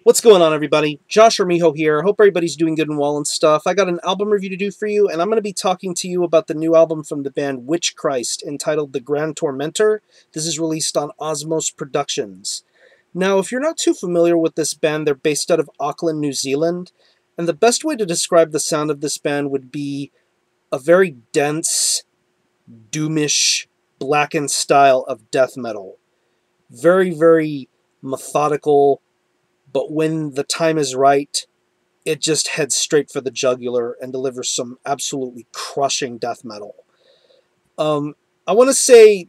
What's going on, everybody? Josh Armijo here. Hope everybody's doing good and well and stuff. I got an album review to do for you, and I'm going to be talking to you about the new album from the band Witchrist entitled The Grand Tormentor. This is released on Osmose Productions. Now, if you're not too familiar with this band, they're based out of Auckland, New Zealand, and the best way to describe the sound of this band would be a very dense, doomish, blackened style of death metal. Very, very methodical, but when the time is right, it just heads straight for the jugular and delivers some absolutely crushing death metal. I want to say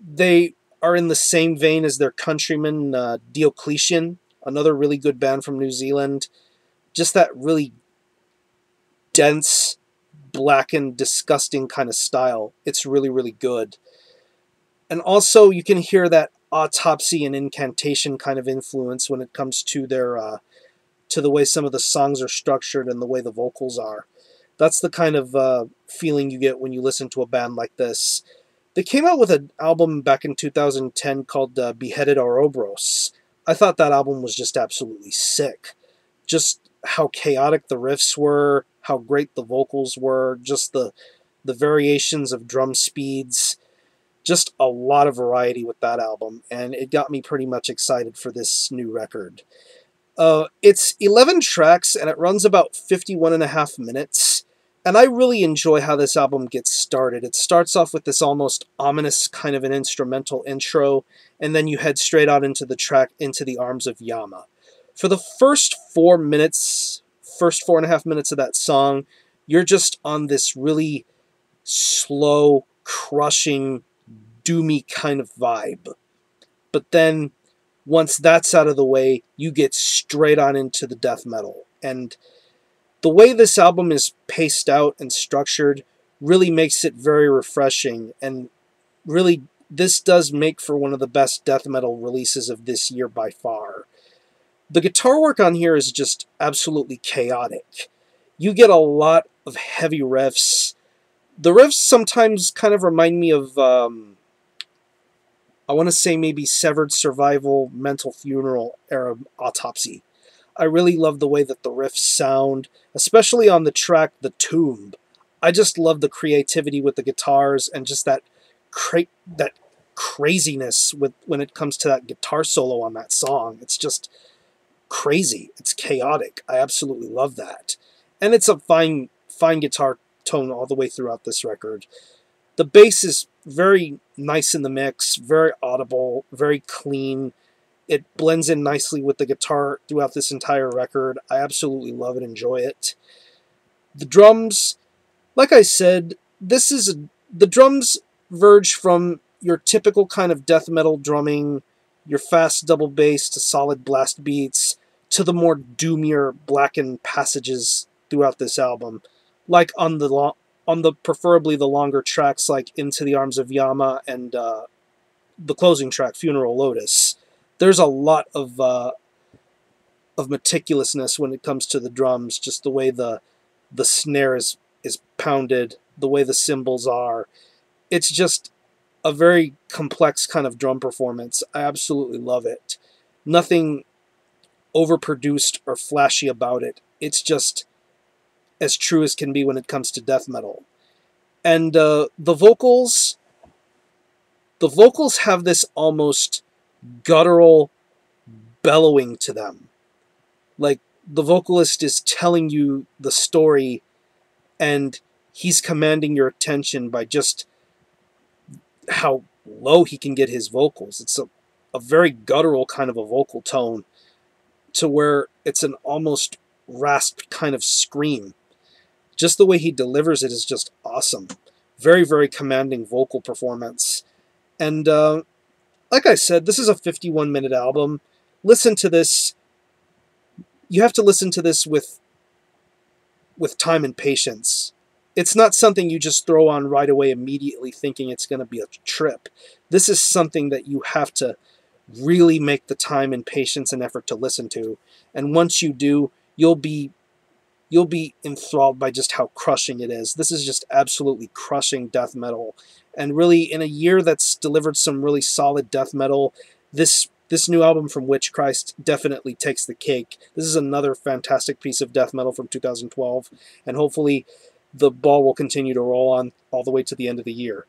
they are in the same vein as their countrymen, Diocletian, another really good band from New Zealand. Just that really dense, blackened, disgusting kind of style. It's really, really good. And also, you can hear that autopsy and incantation kind of influence when it comes to their to the way some of the songs are structured and the way the vocals are. That's the kind of feeling you get when you listen to a band like this. They came out with an album back in 2010 called Beheaded Ouroboros. I thought that album was just absolutely sick. Just how chaotic the riffs were, how great the vocals were, just the variations of drum speeds. Just a lot of variety with that album, and it got me pretty much excited for this new record. It's 11 tracks, and it runs about 51.5 minutes, and I really enjoy how this album gets started. It starts off with this almost ominous kind of an instrumental intro, and then you head straight out into the track, Into the Arms of Yama. For the first 4 minutes, first 4.5 minutes of that song, you're just on this really slow, crushing, doomy kind of vibe. But then, once that's out of the way, you get straight on into the death metal. And the way this album is paced out and structured really makes it very refreshing. And really, this does make for one of the best death metal releases of this year by far. The guitar work on here is just absolutely chaotic. You get a lot of heavy riffs. The riffs sometimes kind of remind me of I want to say maybe Severed Survival, Mental Funeral era Autopsy. I really love the way that the riffs sound, especially on the track The Tomb. I just love the creativity with the guitars and just that craziness when it comes to that guitar solo on that song. It's just crazy. It's chaotic. I absolutely love that. And it's a fine guitar tone all the way throughout this record. The bass is very nice in the mix, very audible, very clean. It blends in nicely with the guitar throughout this entire record. I absolutely love and enjoy it. The drums, like I said, the drums verge from your typical kind of death metal drumming, your fast double bass to solid blast beats, to the more doomier, blackened passages throughout this album, like on the preferably the longer tracks like Into the Arms of Yama and the closing track, Funeral Lotus. There's a lot of meticulousness when it comes to the drums, just the way the snare is pounded, the way the cymbals are. It's just a very complex kind of drum performance. I absolutely love it. Nothing overproduced or flashy about it. It's just as true as can be when it comes to death metal. And the vocals have this almost guttural bellowing to them. Like the vocalist is telling you the story and he's commanding your attention by just how low he can get his vocals. It's a very guttural kind of a vocal tone to where it's an almost rasped kind of scream. Just the way he delivers it is just awesome. Very, very commanding vocal performance. And like I said, this is a 51-minute album. Listen to this. You have to listen to this with time and patience. It's not something you just throw on right away immediately thinking it's going to be a trip. This is something that you have to really make the time and patience and effort to listen to. And once you do, you'll be enthralled by just how crushing it is. This is just absolutely crushing death metal. And really, in a year that's delivered some really solid death metal, this this new album from Witchrist definitely takes the cake. This is another fantastic piece of death metal from 2012, and hopefully the ball will continue to roll on all the way to the end of the year.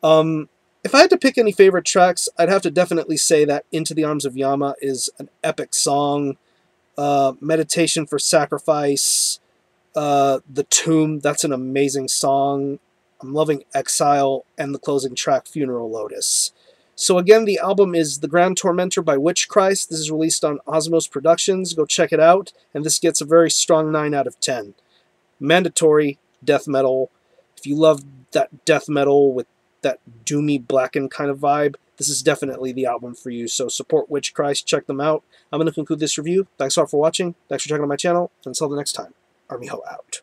If I had to pick any favorite tracks, I'd have to definitely say that Into the Arms of Yama is an epic song. Meditation for Sacrifice, The Tomb, that's an amazing song. I'm loving Exile, and the closing track, Funeral Lotus. So again, the album is The Grand Tormentor by Witchchrist. This is released on Osmose Productions. Go check it out, and this gets a very strong 9 out of 10. Mandatory death metal. If you love that death metal with that doomy, blackened kind of vibe, this is definitely the album for you. So support Witchchrist, check them out. I'm going to conclude this review. Thanks a lot for watching. Thanks for checking out my channel. And until the next time, Army Ho out.